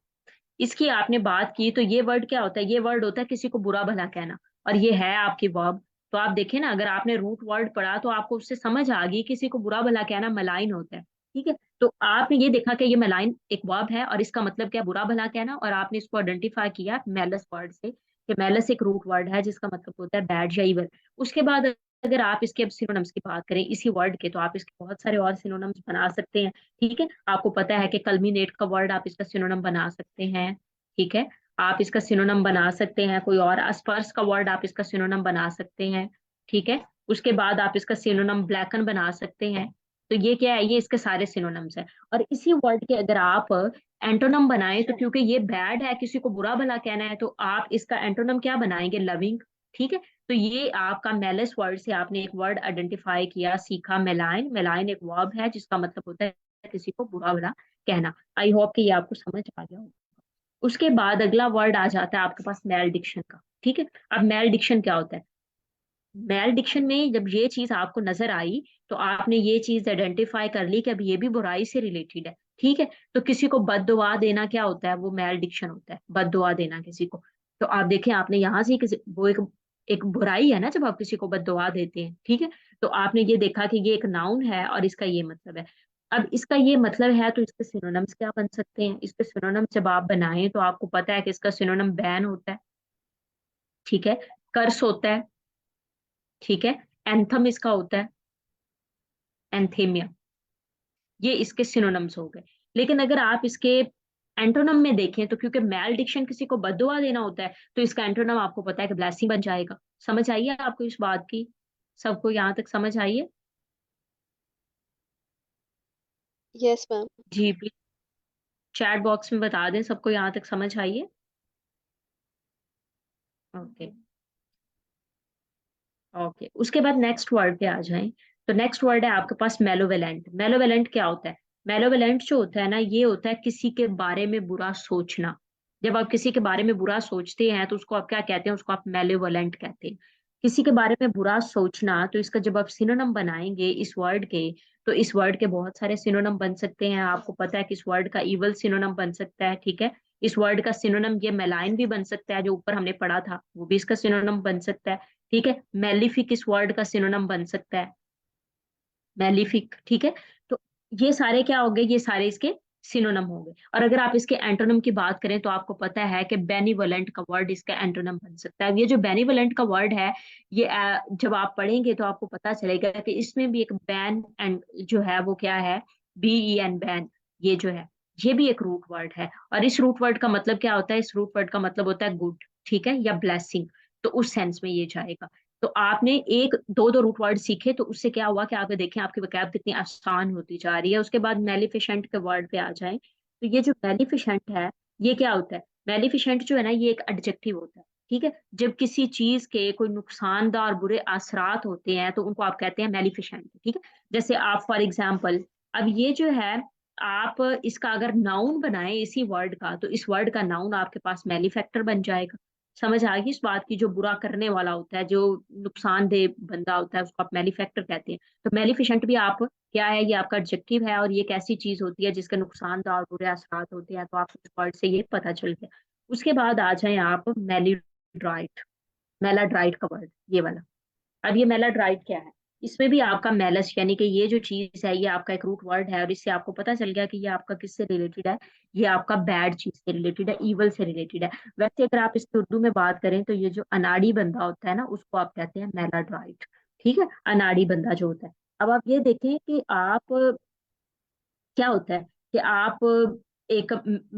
इसकी आपने बात की, तो ये वर्ड क्या होता है? ये वर्ड होता है किसी को बुरा भला कहना, और ये है आपकी वर्ब। तो आप देखें ना, अगर आपने रूट वर्ड पढ़ा तो आपको उससे समझ आ गई किसी को बुरा भला कहना मलाइन होता है, ठीक है। तो आपने ये देखा कि ये मलाइन एक वर्ब है और इसका मतलब क्या? बुरा भला कहना। और आपने इसको आइडेंटिफाई किया मेलस वर्ड से कि मेलस एक रूट वर्ड है जिसका मतलब होता है बैड या इवल। उसके बाद अगर आप इसके अब सिनोनिम्स की बात करें इसी वर्ड के, तो आप इसके बहुत सारे और सिनोनिम्स बना सकते हैं, ठीक है। आपको पता है कि कल्मिनेट का वर्ड आप इसका सिनोनिम बना सकते हैं, ठीक है। आप इसका सिनोनिम बना सकते हैं कोई और, अस्पर्स का वर्ड आप इसका सिनोनिम बना सकते हैं, ठीक है। उसके बाद आप इसका सिनोनिम ब्लैकन बना सकते हैं, तो ये क्या है, ये इसके सारे सिनोनिम्स है। और इसी वर्ड के अगर आप एंटोनम बनाए, तो क्योंकि ये बैड है, किसी को बुरा भला कहना है, तो आप इसका एंटोनम क्या बनाएंगे, लविंग। ठीक है, तो ये आपका मेलिस वर्ड से आपने एक वर्ड आइडेंटिफाई किया, सीखा, मेलाइन। मेलाइन एक वर्ब है जिसका मतलब होता है किसी को बुरा भला कहना। आई होप कि ये आपको समझ आ गया हो। उसके बाद अगला वर्ड आ जाता है आपके पास मेल डिक्शन का। ठीक है, अब मेल डिक्शन क्या होता है? मेल डिक्शन में जब ये चीज आपको नजर आई, तो आपने ये चीज आइडेंटिफाई कर ली कि अब ये भी बुराई से रिलेटेड है। ठीक है, तो किसी को बददुआ देना क्या होता है, वो मेल डिक्शन होता है, बददुआ देना किसी को। तो आप देखें, आपने यहाँ से किसी वो एक बुराई है ना जब आप किसी को बददुआ देते हैं। ठीक है, तो आपने ये देखा कि ये एक नाउन है और इसका ये मतलब है। अब इसका ये मतलब है, तो इसके सिनोनिम्स क्या बन सकते हैं? इसके सिनोनिम जब आप बनाएं तो आपको पता है कि इसका सिनोनिम बैन होता है। ठीक है, कर्स होता है। ठीक है, एंथम इसका होता है, एंथेमिया। ये इसके सिनोनिम्स हो गए। लेकिन अगर आप इसके एंटोनम में देखें, तो क्योंकि मैल डिक्शन किसी को बददुआ देना होता है, तो इसका एंटोनम आपको पता है कि ब्लेसिंग बन जाएगा। समझ आइए आपको इस बात की? सबको यहाँ तक समझ आइए? Yes ma'am. जी प्लीज चैट बॉक्स में बता दें सबको यहाँ तक समझ आइए। ओके। ओके, उसके बाद नेक्स्ट वर्ड पे आ जाएं। तो नेक्स्ट वर्ड है आपके पास मेलोवेलेंट। मेलोवेलेंट क्या होता है? मेलोवेलेंट जो होता है ना, ये होता है किसी के बारे में बुरा सोचना। जब आप किसी के बारे में बुरा सोचते हैं तो उसको आप क्या कहते हैं? उसको आप मेलोवेलेंट कहते हैं। किसी के बारे में बुरा सोचना, तो इसका जब आप सिनोनिम बनाएंगे इस वर्ड के, तो इस वर्ड के बहुत सारे सिनोनिम बन सकते हैं। आपको पता है कि इस वर्ड का इवल सिनोनिम बन सकता है। ठीक है, इस वर्ड का सिनोनिम ये मेलाइन भी बन सकता है, जो ऊपर हमने पढ़ा था, वो भी इसका सिनोनिम बन सकता है। ठीक है, मेलिफिक इस वर्ड का सिनोनिम बन सकता है, मेलिफिक। ठीक है, तो ये सारे क्या हो गए, ये सारे इसके सिनोनिम हो गए। और अगर आप इसके एंटोनिम की बात करें, तो आपको पता है कि बेनिवोलेंट का वर्ड इसका एंटोनिम बन सकता है। ये जो बेनिवोलेंट का वर्ड है, ये जब आप पढ़ेंगे तो आपको पता चलेगा कि इसमें भी एक बैन एंड जो है वो क्या है, BEN, बैन। ये जो है, ये भी एक रूट वर्ड है। और इस रूट वर्ड का मतलब क्या होता है? इस रूट वर्ड का मतलब होता है गुड। ठीक है, या ब्लेसिंग। तो उस सेंस में ये जाएगा। तो आपने एक दो दो रूट वर्ड सीखे, तो उससे क्या हुआ कि आप देखें आपकी वोकैब कितनी आसान होती जा रही है। उसके बाद मेलिफिशेंट के वर्ड पे आ जाएं। तो ये जो मेलिफिशेंट है, ये क्या होता है? मेलिफिशेंट जो है ना, ये एक एडजेक्टिव होता है। ठीक है, जब किसी चीज के कोई नुकसानदार और बुरे असरात होते हैं, तो उनको आप कहते हैं मेलिफिशेंट। ठीक है, जैसे आप फॉर एग्जाम्पल, अब ये जो है, आप इसका अगर नाउन बनाएं इसी वर्ड का, तो इस वर्ड का नाउन आपके पास मेलिफैक्टर बन जाएगा। समझ आ गई इस बात की? जो बुरा करने वाला होता है, जो नुकसानदेह बंदा होता है, उसको आप मैन्युफैक्चर कहते हैं। तो मैलिफिशेंट भी आप क्या है, ये आपका एडजेक्टिव है, और ये एक ऐसी चीज होती है जिसके नुकसानदार और बुरे असरात होते हैं। तो आपको इस वर्ड से ये पता चल गया। उसके बाद आ जाए आप मेलिड्राइट। मेलाड्राइट का वर्ड, ये वाला। अब ये मेलाड्राइट क्या है? इसमें भी आपका मेलस, यानी कि ये जो चीज है, ये आपका एक रूट वर्ड है, और इससे आपको पता चल गया कि ये आपका किससे रिलेटेड है। ये आपका बैड चीज से रिलेटेड है, ईवल से रिलेटेड है। वैसे अगर आप इसकी उर्दू में बात करें, तो ये जो अनाड़ी बंदा होता है ना, उसको आप कहते हैं मेलाड्राइट। ठीक है, अनाड़ी बंदा जो होता है। अब आप ये देखें कि आप क्या होता है कि आप एक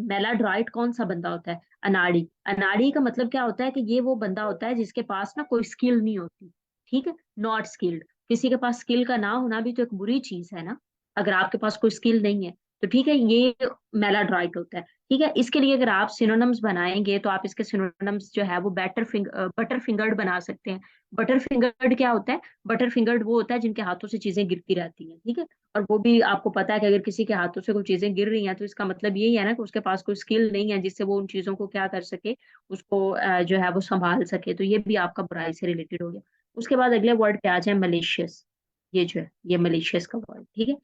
मेलाड्राइट कौन सा बंदा होता है? अनाड़ी। अनाड़ी का मतलब क्या होता है कि ये वो बंदा होता है जिसके पास ना कोई स्किल नहीं होती। ठीक है, नॉट स्किल्ड। किसी के पास स्किल का ना होना भी तो एक बुरी चीज है ना। अगर आपके पास कोई स्किल नहीं है, तो ठीक है, ये मेलाड्राइट होता है। ठीक है, इसके लिए अगर आप सिनोनिम्स बनाएंगे, तो आप इसके सिनोनिम्स जो है वो बटर फिंगर्ड बना सकते हैं। बटर फिंगर्ड क्या होता है? बटर फिंगर्ड वो होता है जिनके हाथों से चीजें गिरती रहती हैं। ठीक है, और वो भी आपको पता है कि अगर किसी के हाथों से कोई चीजें गिर रही हैं, तो इसका मतलब यही है ना कि उसके पास कोई स्किल नहीं है जिससे वो उन चीजों को क्या कर सके, उसको जो है वो संभाल सके। तो ये भी आपका बुराई से रिलेटेड हो गया। उसके बाद अगले वर्ड पे आ जाए, मलिशियस। ये जो है, ये मलिशियस का वर्ड। ठीक है,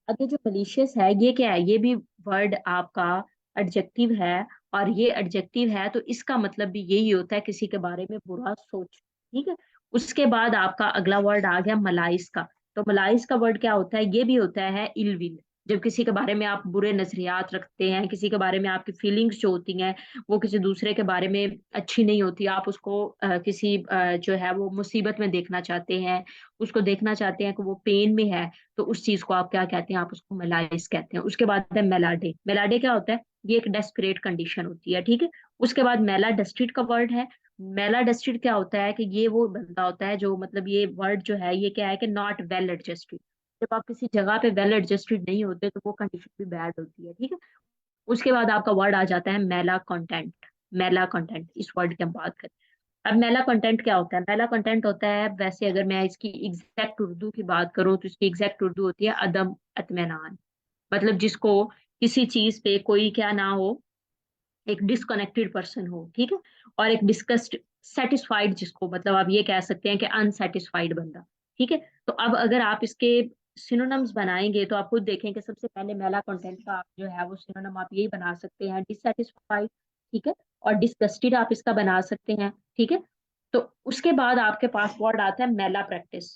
अब ये जो मलिशियस है, ये क्या है? ये भी वर्ड आपका एडजेक्टिव है। और ये एडजेक्टिव है, तो इसका मतलब भी यही होता है, किसी के बारे में बुरा सोच। ठीक है, उसके बाद आपका अगला वर्ड आ गया मलाइस का। तो मलाइस का वर्ड क्या होता है? ये भी होता है इलविल। जब किसी के बारे में आप बुरे नजरियात रखते हैं, किसी के बारे में आपकी फीलिंग्स जो होती हैं वो किसी दूसरे के बारे में अच्छी नहीं होती, आप उसको किसी जो है वो मुसीबत में देखना चाहते हैं, उसको देखना चाहते हैं कि वो पेन में है, तो उस चीज को आप क्या कहते हैं? आप उसको मेलाइस कहते हैं। उसके बाद है मेलाडे। मेलाडे क्या होता है? ये एक डेस्परेट कंडीशन होती है। ठीक है, उसके बाद मेला डस्टिड का वर्ड है। मेला डस्टिड क्या होता है कि ये वो बंदा होता है जो, मतलब ये वर्ड जो है, ये क्या है कि नॉट वेल एडजस्टेड। जब आप किसी जगह पे वेल एडजस्टेड नहीं होते तो वो कंडीशन भी बैड होती है, ठीक है। उसके बाद आपका वर्ड आ जाता है मेला कंटेंट। मेला कंटेंट, इस वर्ड की हम बात करें। अब मेला कंटेंट क्या होता है? मेला कंटेंट होता है, वैसे अगर मैं इसकी एग्जैक्ट उर्दू की बात करूं तो इसकी एग्जैक्ट उर्दू होती है अदम इत्मीनान। मतलब जिसको किसी चीज पे कोई क्या ना हो, एक डिसकनेक्टेड पर्सन हो, ठीक है। और एक डिस्कस्ड सेटिस्फाइड, जिसको मतलब आप ये कह सकते हैं कि अनसेटिस्फाइड बंदा, ठीक है। तो अब अगर आप इसके सिनोनिम्स बनाएंगे तो आप खुद देखें कि सबसे पहले मेला कंटेंट का आप जो है वो सिनोनिम आप यही बना सकते हैं डिससेटिस्फाइड, ठीक है। और डिसगस्टेड आप इसका बना सकते हैं, ठीक है। तो उसके बाद आपके पास वर्ड आता है मेला प्रैक्टिस,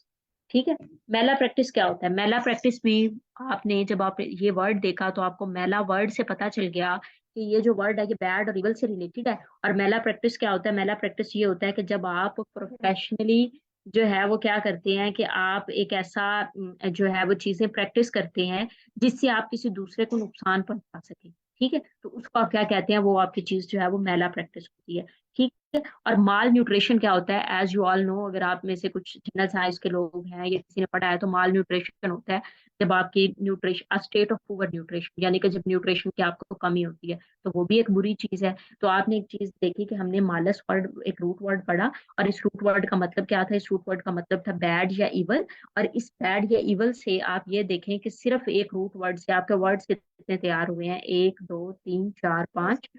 ठीक है। मेला प्रैक्टिस क्या होता है? मेला प्रैक्टिस में आपने जब आप ये वर्ड देखा तो आपको मेला वर्ड से पता चल गया कि ये जो वर्ड है ये बैड और इवल से रिलेटेड है। और मेला प्रैक्टिस क्या होता है? मेला प्रैक्टिस ये होता है कि जब आप प्रोफेशनली जो है वो क्या करते हैं कि आप एक ऐसा जो है वो चीजें प्रैक्टिस करते हैं जिससे आप किसी दूसरे को नुकसान पहुंचा सके, ठीक है। तो उसको आप क्या कहते हैं? वो आपकी चीज जो है वो मेला प्रैक्टिस होती है, ठीक है। और माल न्यूट्रिशन क्या होता है? एज यू ऑल नो, अगर आप में से कुछ जनरल साइंस के लोग हैं या किसी ने पढ़ा है, तो माल न्यूट्रिशन होता है जब आपकी nutrition, state of poor nutrition, यानी कि जब न्यूट्रिशन की आपको कमी होती है, तो वो भी एक बुरी चीज है। तो आपने एक चीज देखी कि हमने मालस वर्ड, एक रूट वर्ड पढ़ा, और इस रूट वर्ड का मतलब क्या था? इस रूट वर्ड का मतलब था बैड या इवल। और इस बैड या इवल से आप ये देखें कि सिर्फ एक रूट वर्ड से आपके वर्ड्स कितने तैयार हुए हैं? 1 2 3 4 5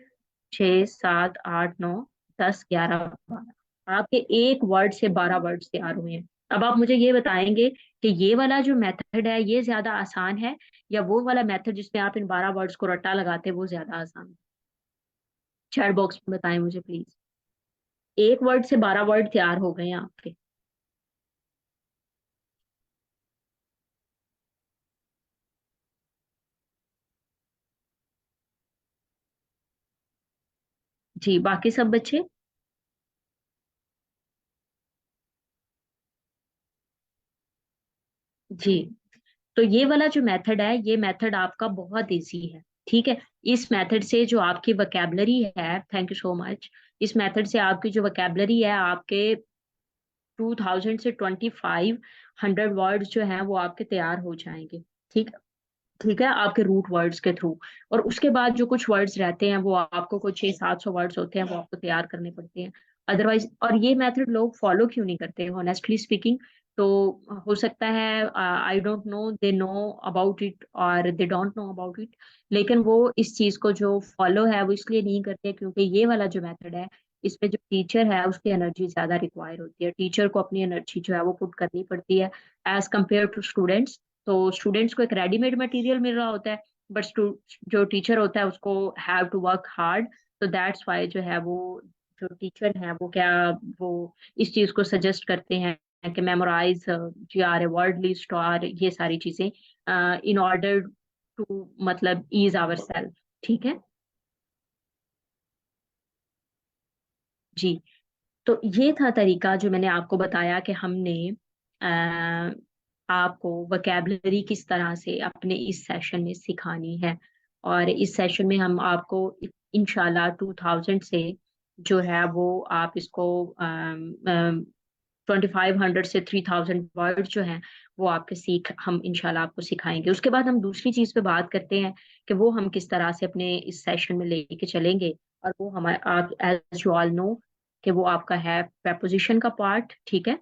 6 7 8 9 10 11 12। आपके एक वर्ड से 12 वर्ड तैयार हुए हैं। अब आप मुझे ये बताएंगे कि ये वाला जो मेथड है ये ज्यादा आसान है, या वो वाला मेथड जिसमें आप इन 12 वर्ड्स को रट्टा लगाते हैं वो ज्यादा आसान है? चैट बॉक्स में बताएं मुझे प्लीज। एक वर्ड से 12 वर्ड तैयार हो गए हैं आपके। जी, बाकी सब बच्चे? जी। तो ये वाला जो मेथड है ये मेथड आपका बहुत इजी है, ठीक है। इस मेथड से जो आपकी वोकेबलरी है, थैंक यू सो मच, इस मेथड से आपकी जो वोकेबलरी है, आपके 2000 से 2500 वर्ड्स जो हैं वो आपके तैयार हो जाएंगे, ठीक। ठीक है, आपके रूट वर्ड्स के थ्रू। और उसके बाद जो कुछ वर्ड्स रहते हैं वो आपको, कुछ 600 700 वर्ड्स होते हैं वो आपको तैयार करने पड़ते हैं अदरवाइज। और ये मेथड लोग फॉलो क्यों नहीं करते, ऑनेस्टली स्पीकिंग? तो हो सकता है, I don't know, they know about it और they don't know about it, लेकिन वो इस चीज को जो फॉलो है वो इसलिए नहीं करते क्योंकि ये वाला जो मेथड है इसमें जो टीचर है उसकी एनर्जी ज्यादा रिक्वायर होती है। टीचर को अपनी एनर्जी जो है वो पुट करनी पड़ती है एज कम्पेयर टू स्टूडेंट्स। तो स्टूडेंट्स को एक रेडीमेड मटेरियल मिल रहा होता है, बट जो टीचर होता है उसको हैव टू वर्क हार्ड। तो दैट्स वाई जो है वो, जो टीचर है वो क्या, वो इस चीज को सजेस्ट करते हैं कि memorise G R E word list और ये सारी चीजें, इन ऑर्डर टू मतलब ईज आवर सेल्फ, ठीक है। जी। तो ये था तरीका जो मैंने आपको बताया कि हमने आपको वोकेबलरी किस तरह से अपने इस सेशन में सिखानी है। और इस सेशन में हम आपको इंशाल्लाह 2000 से जो है वो आप इसको 2500 से 3000 वर्ड जो हैं वो आपके सीख, हम इंशाल्लाह आपको सिखाएंगे। उसके बाद हम दूसरी चीज पे बात करते हैं कि वो हम किस तरह से अपने इस सेशन में लेके चलेंगे। और वो हमारे, आप एज यू ऑल नो, कि वो आपका है preposition का पार्ट, ठीक है।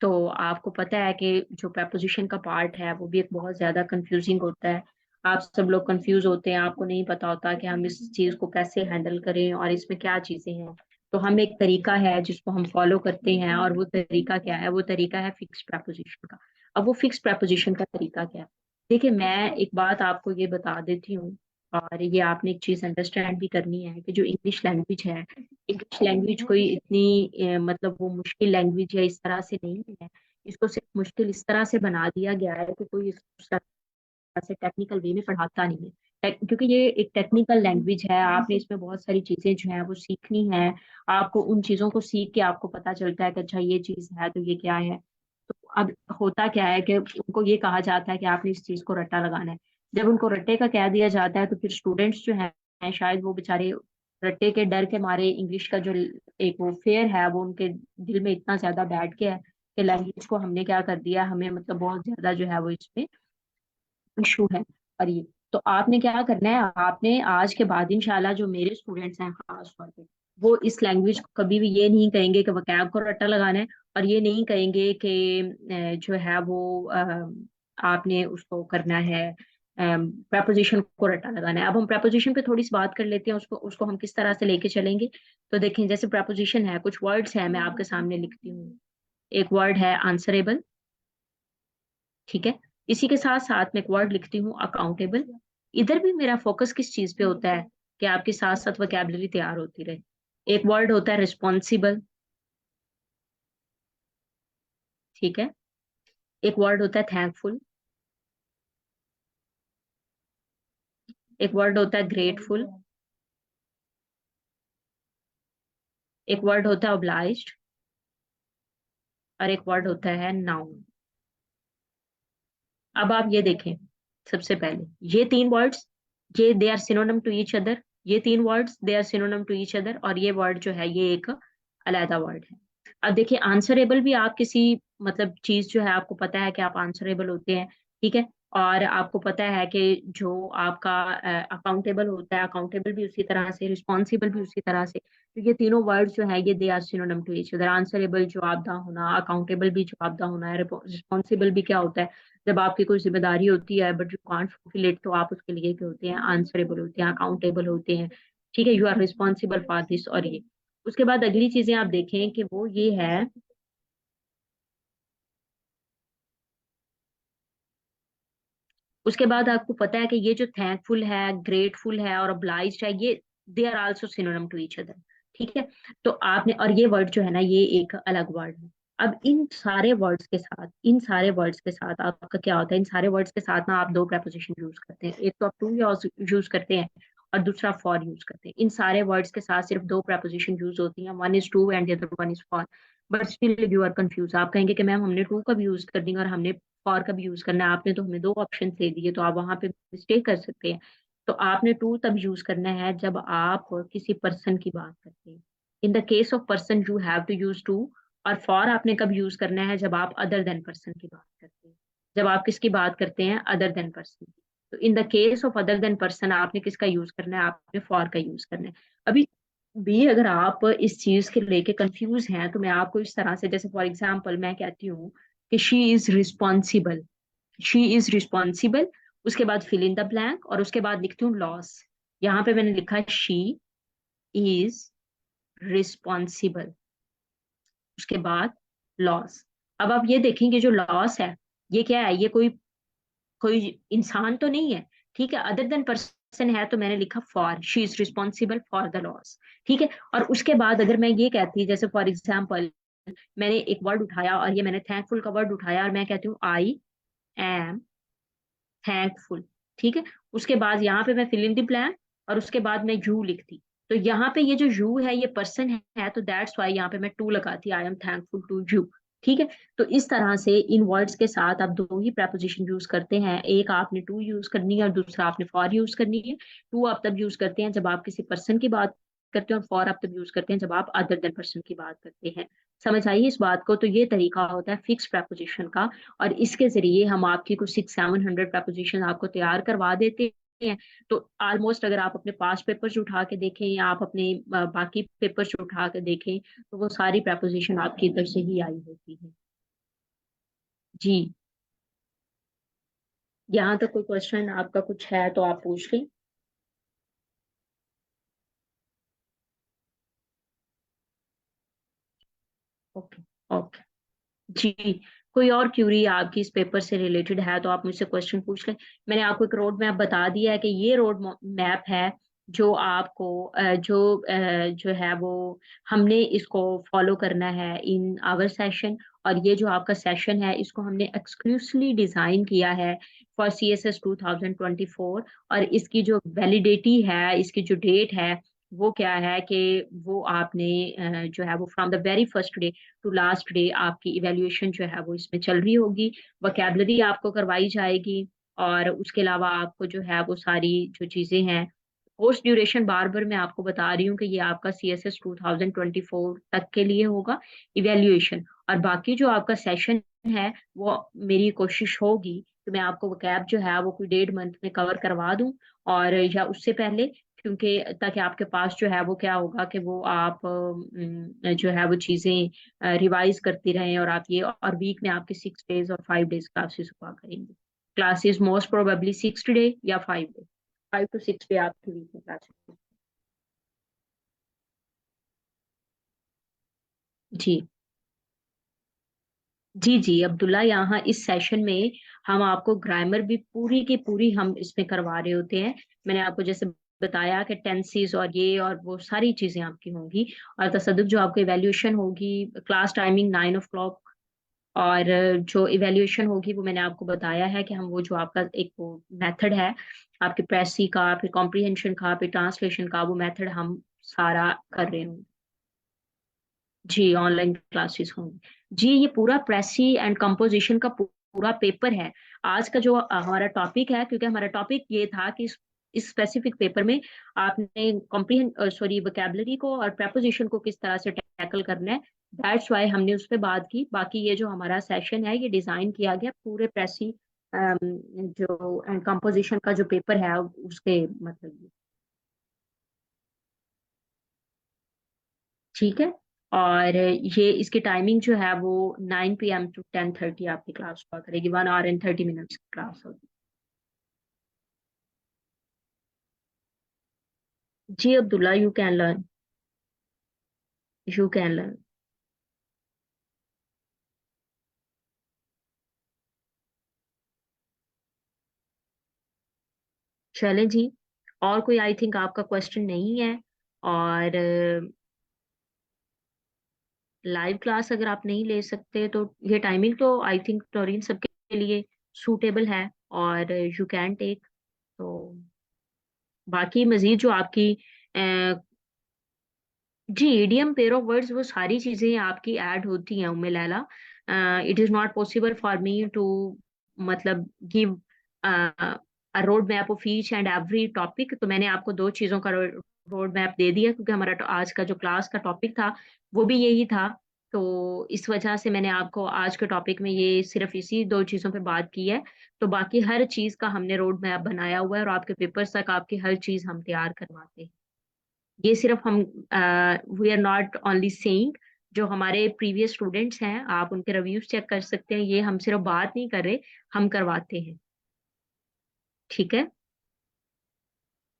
तो आपको पता है कि जो preposition का पार्ट है वो भी एक बहुत ज्यादा कंफ्यूजिंग होता है। आप सब लोग कंफ्यूज होते हैं, आपको नहीं पता होता कि हम इस चीज को कैसे हैंडल करें और इसमें क्या चीजें हैं। तो हम, एक तरीका है जिसको हम फॉलो करते हैं, और वो तरीका क्या है? वो तरीका है फिक्स preposition का। अब वो फिक्स preposition का तरीका क्या है? देखिए, मैं एक बात आपको ये बता देती हूँ, और ये आपने एक चीज अंडरस्टैंड भी करनी है कि जो इंग्लिश लैंग्वेज है, इंग्लिश लैंग्वेज कोई इतनी मतलब वो मुश्किल लैंग्वेज है इस तरह से नहीं है। इसको सिर्फ मुश्किल इस तरह से बना दिया गया है कि कोई इसको उस तरह से टेक्निकल वे में पढ़ाता नहीं है। क्योंकि ये एक टेक्निकल लैंग्वेज है, आपने इसमें बहुत सारी चीजें जो है वो सीखनी है। आपको उन चीजों को सीख के आपको पता चलता है कि अच्छा ये चीज है तो ये क्या है। तो अब होता क्या है कि उनको ये कहा जाता है कि आपने इस चीज को रट्टा लगाना है। जब उनको रट्टे का कह दिया जाता है तो फिर स्टूडेंट्स जो हैं शायद वो बेचारे रट्टे के डर के मारे, इंग्लिश का जो एक वो फेयर है वो उनके दिल में इतना ज्यादा बैठ गया है कि लैंग्वेज को हमने क्या कर दिया, हमें मतलब बहुत ज्यादा जो है वो इसमें इशू है। और ये तो आपने क्या करना है, आपने आज के बाद इंशाल्लाह जो मेरे स्टूडेंट्स हैं खास तौर पे, वो इस लैंग्वेज को कभी भी ये नहीं कहेंगे कि वोकैब को रट्टा लगाना है, और ये नहीं कहेंगे कि जो है वो आपने उसको करना है, प्रपोजिशन को रट्टा लगाना है। अब हम प्रपोजिशन पे थोड़ी सी बात कर लेते हैं, उसको उसको हम किस तरह से लेके चलेंगे। तो देखें, जैसे प्रपोजिशन है, कुछ वर्ड्स है, मैं आपके सामने लिखती हूँ। एक वर्ड है आंसरेबल, ठीक है। इसी के साथ साथ मैं एक वर्ड लिखती हूँ अकाउंटेबल। इधर भी मेरा फोकस किस चीज पे होता है कि आपके साथ साथ वोकैबुलरी तैयार होती रहे। एक वर्ड होता है रिस्पॉन्सिबल, ठीक है। एक वर्ड होता है थैंकफुल, एक वर्ड होता है ग्रेटफुल, एक वर्ड होता है ओब्लाइज्ड, और एक वर्ड होता है नाउन। अब आप ये देखें, सबसे पहले ये तीन वर्ड्स, ये they are synonym to each other. ये तीन words they are synonym to each other, और ये वर्ड जो है ये एक अलग वर्ड है। अब देखिए, आंसरेबल भी आप किसी मतलब चीज जो है, आपको पता है कि आप आंसरेबल होते हैं, ठीक है। और आपको पता है कि जो आपका अकाउंटेबल होता है, अकाउंटेबल भी उसी तरह से, रिस्पॉन्सिबल भी उसी तरह से। तो ये तीनों वर्ड्स जो है ये they are synonym to each other. Answerable जवाबदेह होना, अकाउंटेबल भी जवाबदेह होना है, रिस्पॉन्सिबल भी क्या होता है, जब आपकी कोई जिम्मेदारी होती है but you can't fulfil it, तो आप उसके लिए क्या होते हैं, आंसरेबल होते हैं, अकाउंटेबल होते हैं, ठीक है। You are responsible for this. और ये उसके बाद अगली चीजें आप देखें कि वो ये है, उसके बाद आपको पता है कि ये जो थैंकफुल है, ग्रेटफुल है और obliged है, ये they are also synonym to each other, ठीक है। तो आपने, और ये वर्ड जो है ना ये एक अलग वर्ड है। अब इन सारे वर्ड्स के साथ, इन सारे वर्ड्स के साथ आपका क्या होता है, इन सारे वर्ड्स के साथ ना आप दो प्रपोजिशन यूज करते हैं। एक तो आप टू यूज करते हैं, और दूसरा फॉर यूज करते हैं। इन सारे वर्ड्स के साथ सिर्फ दो प्रपोजिशन यूज होती हैं, one is to and the other one is for. But still you are confuse, आप कहेंगे कि मैम हमने टू कब यूज कर दी और हमने फॉर कब यूज करना है, आपने तो हमें दो ऑप्शन दे दिए, तो आप वहां पे मिस्टेक कर सकते हैं। तो आपने टू तब यूज करना है जब आप किसी पर्सन की बात करते हैं। In the case of person you have to use to. और फॉर आपने कब यूज करना है, जब आप अदर देन पर्सन की बात करते हैं। जब आप किसकी बात करते हैं, अदर देन पर्सन की। तो इन the case of other than person आपने किसका यूज करना है, आपने फॉर का यूज करना है। अभी भी अगर आप इस चीज के लेके कंफ्यूज हैं, तो मैं आपको इस तरह से, जैसे फॉर एग्जाम्पल मैं कहती हूँ कि she is responsible, she is responsible, उसके बाद फिल इन द ब्लैंक, और उसके बाद लिखती हूँ लॉस। यहाँ पे मैंने लिखा शी इज रिस्पॉन्सिबल, उसके बाद लॉस। अब आप ये देखेंगे जो लॉस है, ये क्या है, ये कोई कोई इंसान तो नहीं है, ठीक है, अदर देन पर्सन है, तो मैंने लिखा for, she is responsible for the loss, ठीक है। और उसके बाद अगर मैं ये कहती, जैसे फॉर एग्जाम्पल मैंने एक वर्ड उठाया, और ये मैंने थैंकफुल का वर्ड उठाया, और मैं कहती हूँ आई एम थैंकफुल, ठीक है। उसके बाद यहाँ पे मैं फिल इन द ब्लैंक, और उसके बाद मैं यू लिखती। तो यहाँ पे ये जो यू है ये पर्सन है, तो दैट्स वाई यहाँ पे मैं टू लगाती, I am thankful to you, ठीक है। तो इस तरह से इन वर्ड्स के साथ आप दो ही प्रपोजिशन यूज करते हैं, एक आपने टू यूज करनी है और दूसरा आपने फॉर यूज करनी है। टू आप तब यूज करते हैं जब आप किसी पर्सन की बात करते हैं, और फॉर आप तब यूज करते हैं जब आप अदर देन पर्सन की बात करते हैं। समझ आइए इस बात को। तो ये तरीका होता है फिक्स प्रपोजिशन का, और इसके जरिए हम आपकी कुछ 600-700 प्रपोजिशन आपको तैयार करवा देते हैं। तो ऑलमोस्ट अगर आप अपने पास्ट पेपर्स उठा के देखें, या आप अपने बाकी पेपर्स उठा के देखें, तो वो सारी प्रपोजिशन आपकी इधर से ही आई होती है। जी, यहाँ तक कोई क्वेश्चन आपका कुछ है तो आप पूछ लें। Okay, okay. जी, कोई और क्यूरी आपकी इस पेपर से रिलेटेड है तो आप मुझसे क्वेश्चन पूछ लें। मैंने आपको एक रोड मैप बता दिया है कि ये रोड मैप है जो आपको जो है वो हमने इसको फॉलो करना है इन आवर सेशन। और ये जो आपका सेशन है इसको हमने एक्सक्लूसिवली डिजाइन किया है फॉर CSS 2024। और इसकी जो वैलिडिटी है, इसकी जो डेट है वो क्या है कि वो आपने जो है वो from the very first day to last day आपकी इवेल्युएशन जो है वो इसमें चल रही होगी। वोकैबुलरी आपको करवाई जाएगी, और उसके अलावा आपको जो है वो सारी जो चीजें हैं, कोर्स ड्यूरेशन बार बार मैं आपको बता रही हूँ कि ये आपका CSS 2024 तक के लिए होगा इवेल्युएशन। और बाकी जो आपका सेशन है वो मेरी कोशिश होगी कि मैं आपको वोकैब जो है वो कोई 1.5 मंथ में कवर करवा दूं, और या उससे पहले, क्योंकि ताकि आपके पास जो है वो क्या होगा कि वो आप जो है वो चीज़ें रिवाइज करती रहें, और आप ये, और वीक में आपके 6 डेज और 5 डेज क्लासेस हुआ करेंगे। क्लासेस मोस्ट प्रोबेबली 6 डे या 5 डे, 5 to 6 डे आपकी वीक में क्लासेस। जी जी जी अब्दुल्ला, यहाँ इस सेशन में हम आपको ग्रामर भी पूरी की पूरी हम इसमें करवा रहे होते हैं। मैंने आपको जैसे बताया कि टेंसेस और ये और वो सारी चीजें आपकी होंगी, और तसद्दुक जो आपको इवैल्यूएशन होगी, क्लास टाइमिंग 9 o'clock, और जो इवैल्यूएशन होगी वो मैंने आपको बताया है कि हम वो जो आपका एक वो मेथड है आपके प्रेसी का, फिर कॉम्प्रिहेंशन का, फिर ट्रांसलेशन का, वो मेथड हम सारा कर रहे होंगे। जी ऑनलाइन क्लासेस होंगी। जी, ये पूरा प्रेसी एंड कंपोजिशन का पूरा पेपर है। आज का जो हमारा टॉपिक है, क्योंकि हमारा टॉपिक ये था कि इस स्पेसिफिक पेपर में आपने कॉम्प्रीहेंड सॉरी वोकैबुलरी को और प्रेपोजिशन को किस तरह से टैकल करना है, दैट्स वाई हमने उस पर बात की। बाकी ये जो हमारा सेशन है ये डिजाइन किया गया पूरे प्रेसी जो एंड कंपोजिशन का जो पेपर है उसके मतलब, ठीक है। और ये इसकी टाइमिंग जो है वो 9 PM to 10:30 आपकी क्लास हुआ करेगी, 1 hour and 30 minutes की क्लास होगी। जी अब्दुल्ला, यू कैन लर्न। चले जी, और कोई आई थिंक आपका क्वेश्चन नहीं है। और लाइव क्लास अगर आप नहीं ले सकते तो ये टाइमिंग तो आई थिंक टोरिन सबके लिए सूटेबल है, और यू कैन टेक। तो बाकी मजीद जो आपकी जी इडियम, पेयर ऑफ वर्ड्स, वो सारी चीजें आपकी ऐड होती हैं Umme Laila. It is not possible for me to मतलब give a road map of each and every topic. तो मैंने आपको दो चीजों का रोड मैप दे दिया, क्योंकि हमारा आज का जो क्लास का टॉपिक था वो भी यही था। तो इस वजह से मैंने आपको आज के टॉपिक में ये सिर्फ इसी दो चीजों पे बात की है। तो बाकी हर चीज का हमने रोड मैप बनाया हुआ है, और आपके पेपर्स तक आपकी हर चीज हम तैयार करवाते हैं। ये सिर्फ हम we are not only saying, जो हमारे प्रीवियस स्टूडेंट्स हैं आप उनके रिव्यूज चेक कर सकते हैं, ये हम सिर्फ बात नहीं कर रहे, हम करवाते हैं। ठीक है,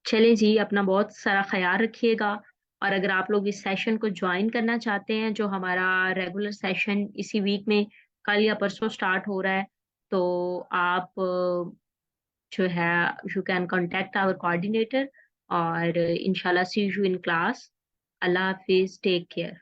चलें जी, अपना बहुत सारा ख्याल रखिएगा। और अगर आप लोग इस सेशन को ज्वाइन करना चाहते हैं, जो हमारा रेगुलर सेशन इसी वीक में कल या परसों स्टार्ट हो रहा है, तो आप जो है you can contact our coordinator, और इंशाल्लाह see you in class. Allah हाफिज, टेक केयर।